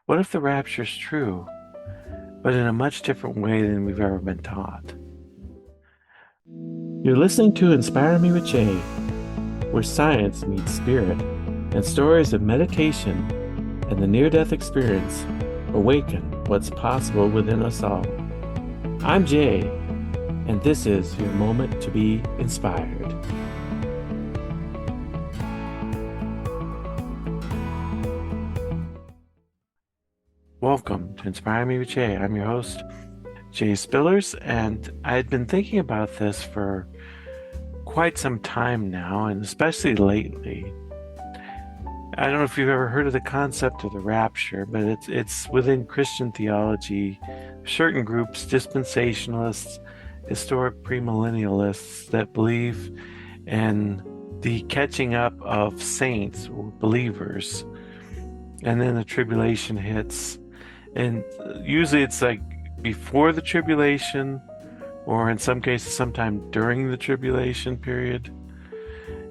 What if the rapture's true, but in a much different way than we've ever been taught? You're listening to Inspire Me with Jay, where science meets spirit and stories of meditation and the near-death experience awaken what's possible within us all. I'm Jay, and this is your moment to be inspired. Welcome to Inspire Me with Jay. I'm your host, Jay Spillers, and I had been thinking about this for quite some time now, and especially lately. I don't know if you've ever heard of the concept of the rapture, but it's within Christian theology, certain groups, dispensationalists, historic premillennialists, that believe in the catching up of saints or believers, and then the tribulation hits. And usually it's like before the tribulation, or in some cases, sometime during the tribulation period,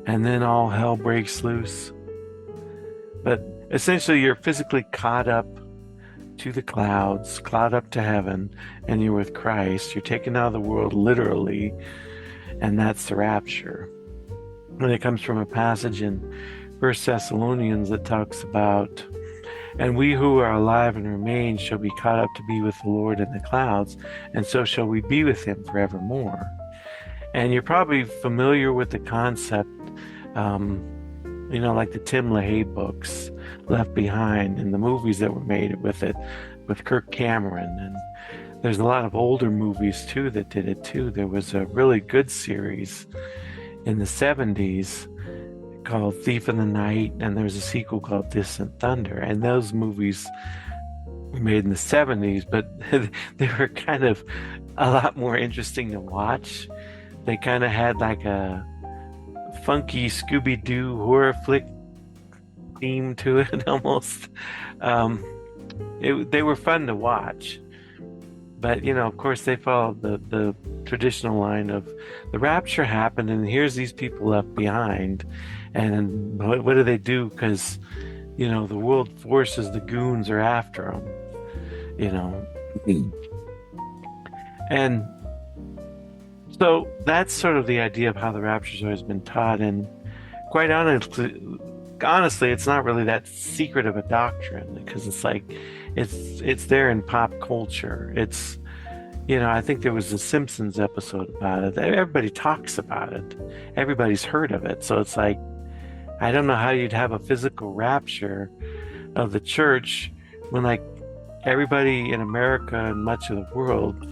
and then all hell breaks loose. But essentially, you're physically caught up to the clouds, caught up to heaven, and you're with Christ. You're taken out of the world literally, and that's the rapture. And it comes from a passage in First Thessalonians that talks about, and we who are alive and remain shall be caught up to be with the Lord in the clouds, and so shall we be with him forevermore. And you're probably familiar with the concept, like the Tim LaHaye books, Left Behind, and the movies that were made with it, with Kirk Cameron. And there's a lot of older movies too that did it too. There was a really good series in the 70s called Thief in the Night, and there's a sequel called Distant Thunder. And those movies were made in the 70s, but they were kind of a lot more interesting to watch. They kind of had like a funky Scooby-Doo horror flick theme to it almost. They were fun to watch, but of course they followed the traditional line of the rapture happened and here's these people left behind, and what do they do? Because the world forces, the goons are after them. And so that's sort of the idea of how the rapture's always been taught. And quite honestly, it's not really that secret of a doctrine, because it's like it's there in pop culture. It's I think there was a Simpsons episode about it. Everybody talks about it. Everybody's heard of it. So it's like, I don't know how you'd have a physical rapture of the church when like everybody in America and much of the world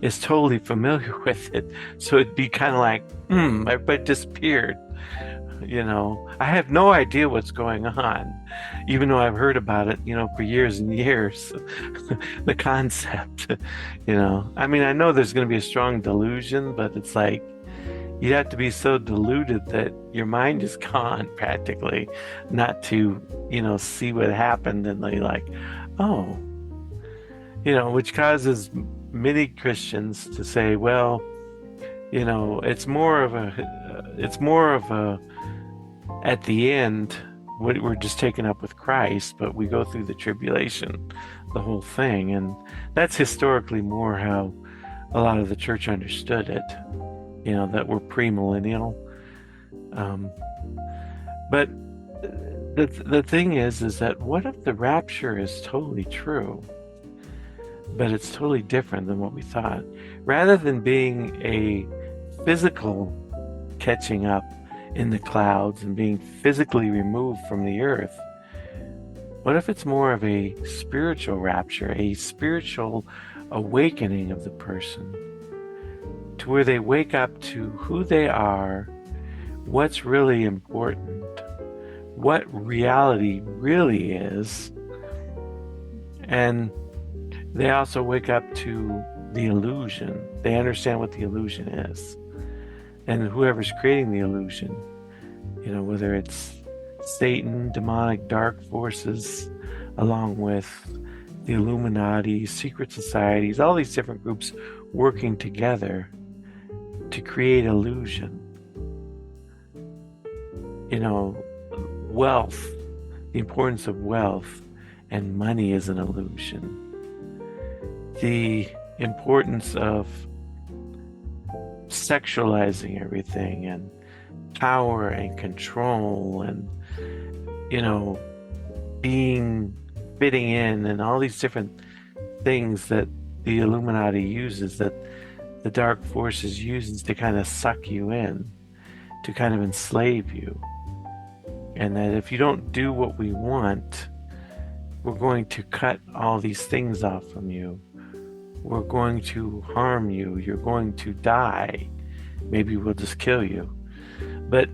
is totally familiar with it. So it'd be kind of like, everybody disappeared. I have no idea what's going on, even though I've heard about it, for years and years. The concept, I mean, I know there's going to be a strong delusion, but it's like, you'd have to be so deluded that your mind is gone practically, not to, see what happened and be like, oh, which causes many Christians to say, well, it's more of a, at the end, we're just taken up with Christ, but we go through the tribulation, the whole thing. And that's historically more how a lot of the church understood it, that we're premillennial. But the thing is that what if the rapture is totally true, but it's totally different than what we thought? Rather than being a physical catching up in the clouds and being physically removed from the earth, what if it's more of a spiritual rapture, a spiritual awakening of the person, to where they wake up to who they are, what's really important, what reality really is, and they also wake up to the illusion. They understand what the illusion is. And whoever's creating the illusion, whether it's Satan, demonic dark forces, along with the Illuminati, secret societies, all these different groups working together to create illusion. Wealth, the importance of wealth and money is an illusion. The importance of sexualizing everything and power and control and, you know, being fitting in and all these different things that the Illuminati uses, that the dark forces uses to kind of suck you in, to kind of enslave you. And that if you don't do what we want, we're going to cut all these things off from you. We're going to harm you. You're going to die. Maybe we'll just kill you. But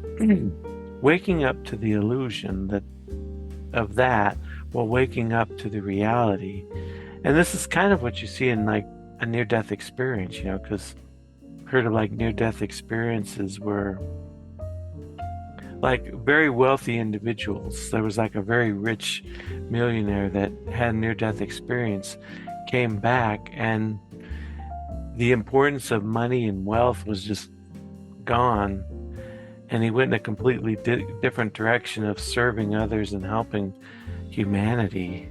waking up to the illusion that of that while waking up to the reality. And this is kind of what you see in like a near-death experience, you know, because I've heard of like near-death experiences where like very wealthy individuals, there was like a very rich millionaire that had a near-death experience, came back, and the importance of money and wealth was just gone, and he went in a completely different direction of serving others and helping humanity.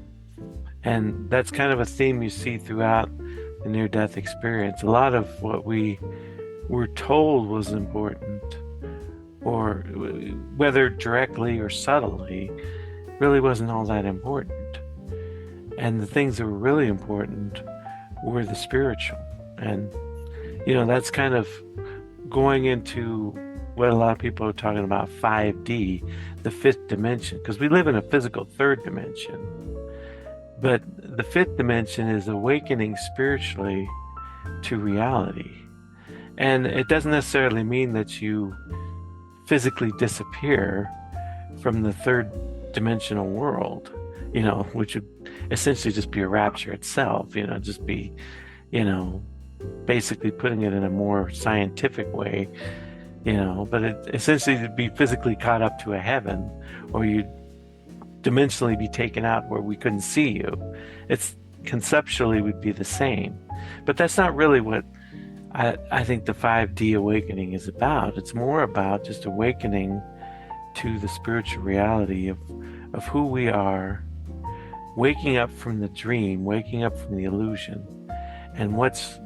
And that's kind of a theme you see throughout the near-death experience. A lot of what we were told was important, or whether directly or subtly, really wasn't all that important. And the things that were really important were the spiritual. And, you know, that's kind of going into what a lot of people are talking about 5D, the fifth dimension, because we live in a physical third dimension. But the fifth dimension is awakening spiritually to reality. And it doesn't necessarily mean that you physically disappear from the third dimensional world, you know, which would essentially just be a rapture itself, you know, just be, you know, basically putting it in a more scientific way, you know, but it essentially to be physically caught up to a heaven, or you'd dimensionally be taken out where we couldn't see you. It's conceptually would be the same, but that's not really what I think the 5D awakening is about. It's more about just awakening to the spiritual reality of who we are, waking up from the dream, waking up from the illusion, and what's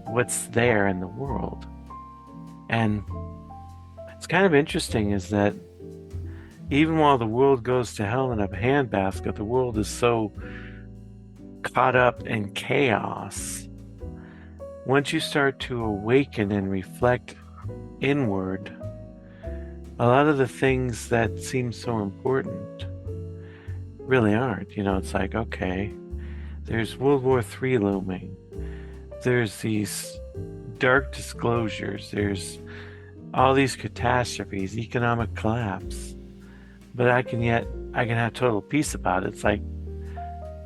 there in the world. And it's kind of interesting is that even while the world goes to hell in a handbasket, the world is so caught up in chaos. Once you start to awaken and reflect inward, a lot of the things that seem so important really aren't. You know, it's like, okay, there's World War III looming. There's these dark disclosures. There's all these catastrophes, economic collapse. But I can have total peace about it. It's like,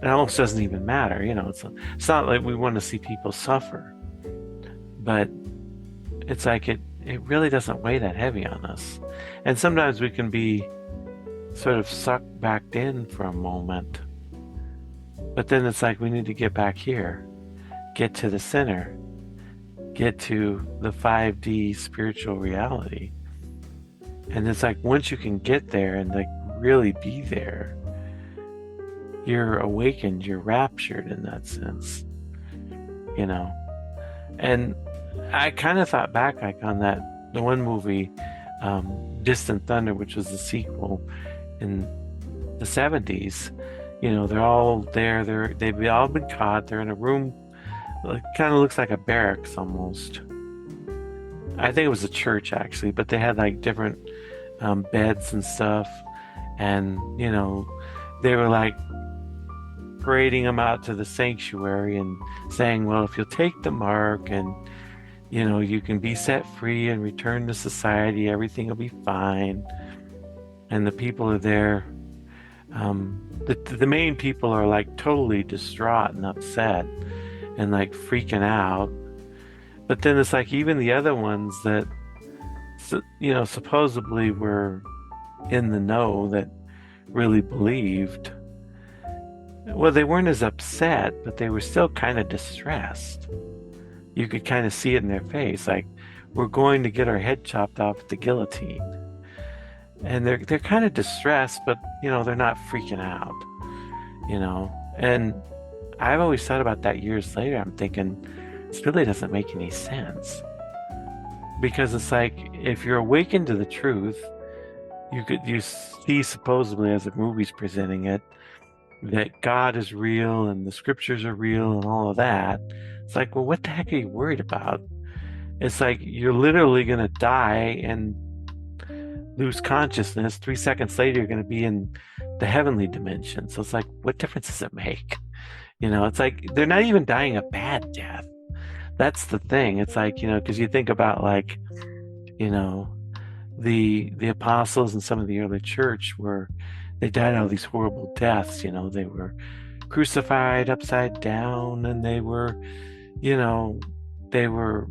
it almost doesn't even matter. You know, it's not like we want to see people suffer. But it's like it really doesn't weigh that heavy on us. And sometimes we can be sort of sucked back in for a moment. But then it's like we need to get back here, get to the center, get to the 5D spiritual reality. And it's like once you can get there and like really be there, you're awakened, you're raptured in that sense, you know. And I kind of thought back like on the one movie, Distant Thunder, which was the sequel in the 70s. You know, they're all there. They've all been caught. They're in a room. It kind of looks like a barracks almost. I think it was a church actually, but they had like different beds and stuff. And, you know, they were like parading them out to the sanctuary and saying, well, if you'll take the mark and, you know, you can be set free and return to society, everything will be fine. And the people are there. The main people are like totally distraught and upset and like freaking out. But then it's like even the other ones that, you know, supposedly were in the know, that really believed, well, they weren't as upset, but they were still kind of distressed. You could kind of see it in their face, like, we're going to get our head chopped off at the guillotine. And they're kind of distressed, but, you know, they're not freaking out, you know. And I've always thought about that years later. I'm thinking, this really doesn't make any sense. Because it's like, if you're awakened to the truth, you see supposedly as the movie's presenting it, that God is real and the scriptures are real and all of that. It's like, well, what the heck are you worried about? It's like you're literally going to die and lose consciousness. 3 seconds later, you're going to be in the heavenly dimension. So it's like, what difference does it make? It's like they're not even dying a bad death. That's the thing. It's like, because you think about like, you know, the apostles and some of the early church where they died all these horrible deaths. They were crucified upside down, and you know, they were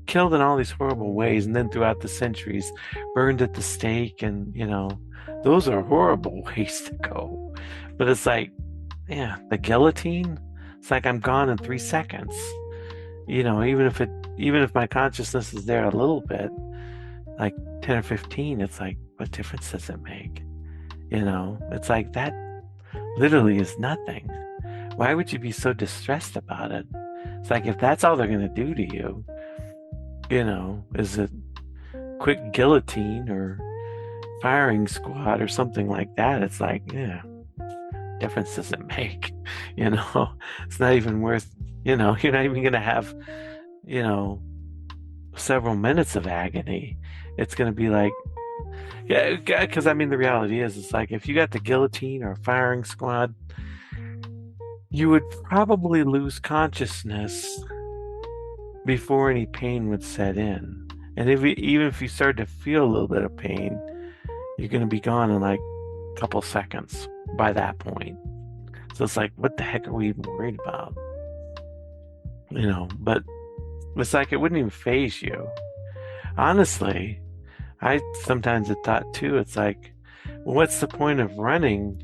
killed in all these horrible ways, and then throughout the centuries burned at the stake, and those are horrible ways to go. But it's like, yeah, the guillotine, it's like I'm gone in 3 seconds. Even if my consciousness is there a little bit, like 10 or 15, it's like, what difference does it make? It's like that literally is nothing. Why would you be so distressed about it? It's like, if that's all they're going to do to you, is a quick guillotine or firing squad or something like that, it's like, yeah, difference does it make? It's not even worth, you're not even going to have, several minutes of agony. It's going to be like, yeah, because I mean, the reality is, it's like, if you got the guillotine or firing squad, you would probably lose consciousness before any pain would set in. And even if you start to feel a little bit of pain, you're going to be gone in like a couple seconds by that point. So it's like, what the heck are we even worried about? But it's like, it wouldn't even faze you. Honestly, I sometimes have thought too, it's like, well, what's the point of running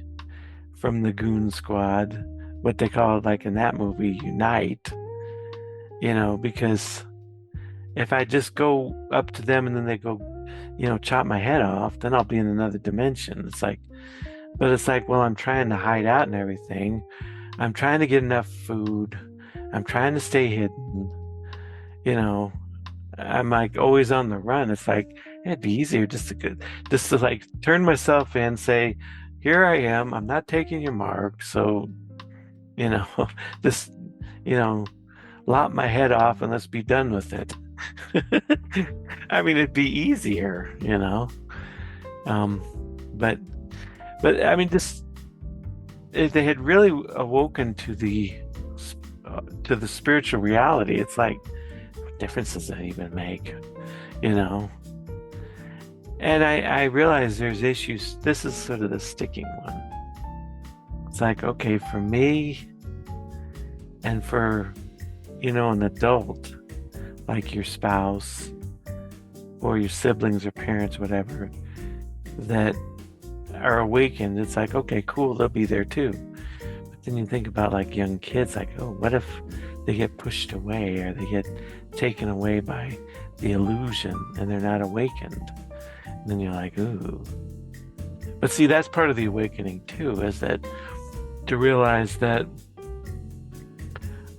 from the goon squad? What they call it, like in that movie, Unite. Because if I just go up to them and then they go, chop my head off, then I'll be in another dimension. It's like, well, I'm trying to hide out and everything. I'm trying to get enough food. I'm trying to stay hidden. I'm like always on the run. It's like, it'd be easier just to like turn myself in, say, here I am. I'm not taking your mark. So, just, lop my head off and let's be done with it. I mean, it'd be easier, but I mean, just if they had really awoken to the spiritual reality, it's like, what difference does that even make? And I realize there's issues. This is sort of the sticking one. It's like, okay, for me and for, an adult, like your spouse or your siblings or parents, whatever, that are awakened, it's like, okay, cool, they'll be there too. But then you think about like young kids, like, oh, what if they get pushed away or they get taken away by the illusion and they're not awakened? And then you're like, ooh. But see, that's part of the awakening too, is that to realize that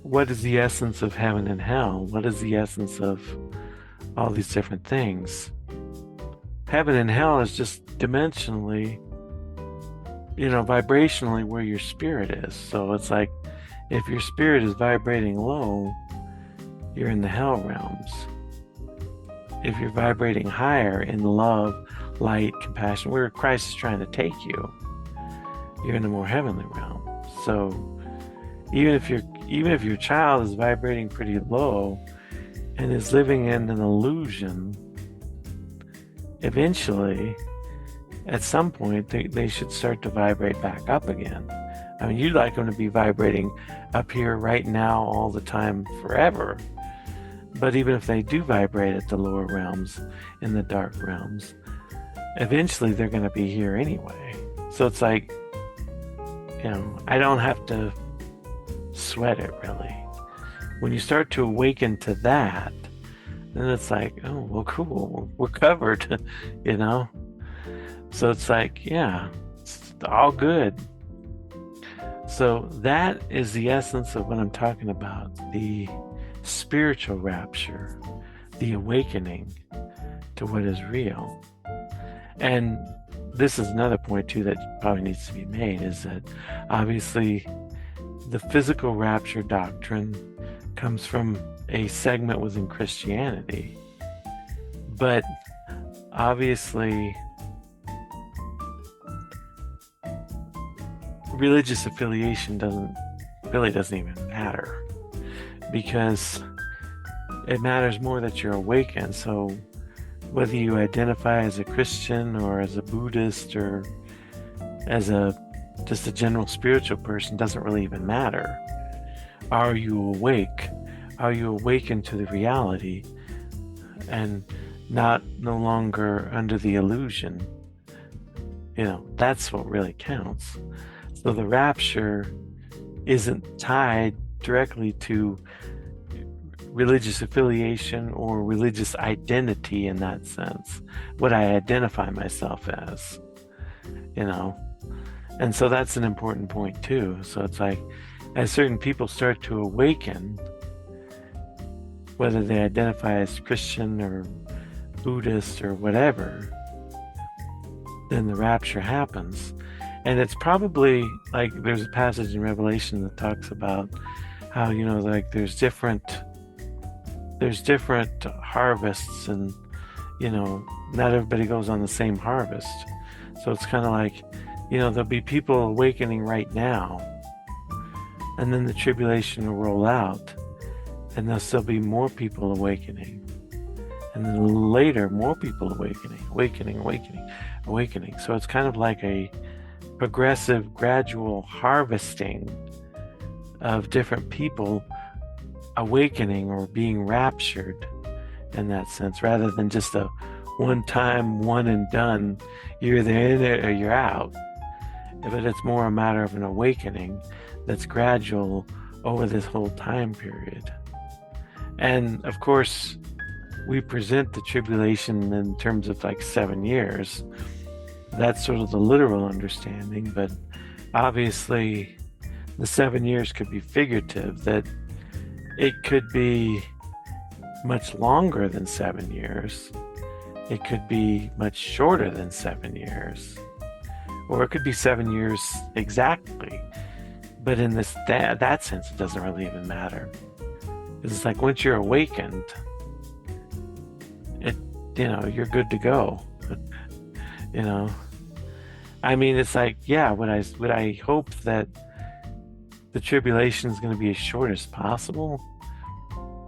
what is the essence of heaven and hell? What is the essence of all these different things? Heaven and hell is just dimensionally, vibrationally where your spirit is. So it's like, if your spirit is vibrating low, you're in the hell realms. If you're vibrating higher in love, light, compassion, where Christ is trying to take you, you're in the more heavenly realm. So even if your child is vibrating pretty low and is living in an illusion, eventually, at some point, they should start to vibrate back up again. I mean, you'd like them to be vibrating up here right now all the time forever. But even if they do vibrate at the lower realms, in the dark realms, eventually they're going to be here anyway. So it's like, I don't have to sweat it really. When you start to awaken to that, then it's like, oh, well, cool, we're covered, So it's like, yeah, it's all good. So that is the essence of what I'm talking about, the spiritual rapture, the awakening to what is real. And this is another point too that probably needs to be made, is that obviously the physical rapture doctrine comes from a segment within Christianity. But obviously religious affiliation doesn't even matter, because it matters more that you're awakened. So whether you identify as a Christian or as a Buddhist or as just a general spiritual person doesn't really even matter. Are you awake? Are you awakened to the reality and no longer under the illusion? That's what really counts. So the rapture isn't tied directly to religious affiliation or religious identity in that sense, what I identify myself as, And so that's an important point too. So it's like, as certain people start to awaken, whether they identify as Christian or Buddhist or whatever, then the rapture happens. And it's probably like, there's a passage in Revelation that talks about how, like there's different harvests, and not everybody goes on the same harvest. So it's kind of like, there'll be people awakening right now, and then the tribulation will roll out, and there'll still be more people awakening, and then later more people awakening. So it's kind of like a progressive, gradual harvesting of different people awakening or being raptured in that sense, rather than just a one-time, one and done, you're either in it or you're out. But it's more a matter of an awakening that's gradual over this whole time period. And of course, we present the tribulation in terms of like 7 years. That's sort of the literal understanding, but obviously the 7 years could be figurative, that it could be much longer than 7 years. It could be much shorter than 7 years. Or it could be 7 years exactly. But in that sense, it doesn't really even matter. It's like once you're awakened, you're good to go. I mean, it's like, would I hope that the tribulation is going to be as short as possible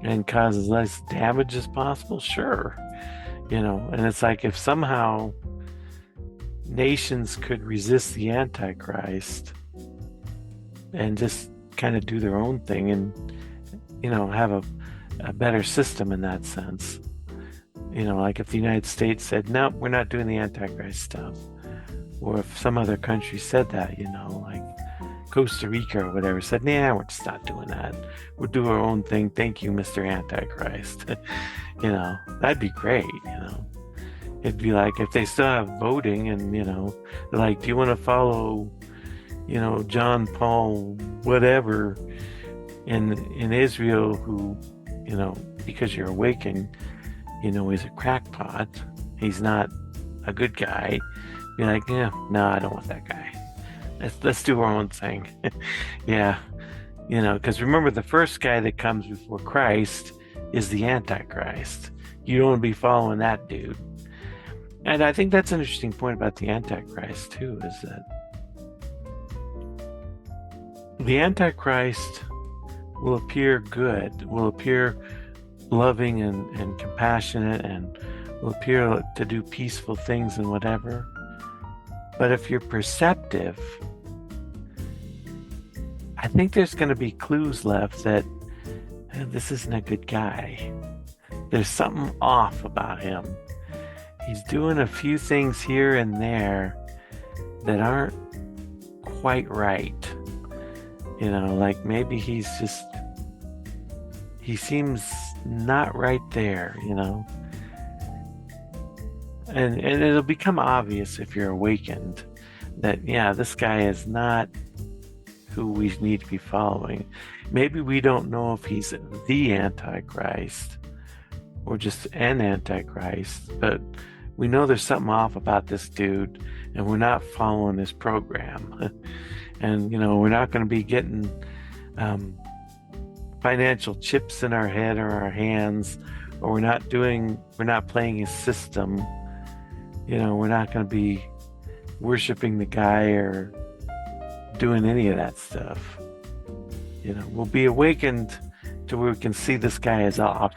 and cause as less damage as possible? Sure. And it's like, if somehow nations could resist the Antichrist and just kind of do their own thing and, have a better system in that sense. Like if the United States said, no, we're not doing the Antichrist stuff. Or if some other country said that, like Costa Rica or whatever, said, nah, we're just not doing that. We'll do our own thing. Thank you, Mr. Antichrist. That'd be great, It'd be like if they still have voting and, they're like, do you want to follow, John Paul, whatever, in Israel, who, because you're awakened, he's a crackpot. He's not a good guy. Be like, no, I don't want that guy. Let's do our own thing. Yeah. Because remember, the first guy that comes before Christ is the Antichrist. You don't want to be following that dude. And I think that's an interesting point about the Antichrist too, is that the Antichrist will appear good, will appear loving and compassionate, and will appear to do peaceful things and whatever. But if you're perceptive, I think there's going to be clues left that this isn't a good guy. There's something off about him. He's doing a few things here and there that aren't quite right. Like maybe he seems not right there, And it'll become obvious if you're awakened that, this guy is not who we need to be following. Maybe we don't know if he's the Antichrist or just an Antichrist, but we know there's something off about this dude, and we're not following his program. And, we're not going to be getting financial chips in our head or our hands, or we're not playing his system. We're not going to be worshiping the guy or doing any of that stuff. We'll be awakened to where we can see this guy as off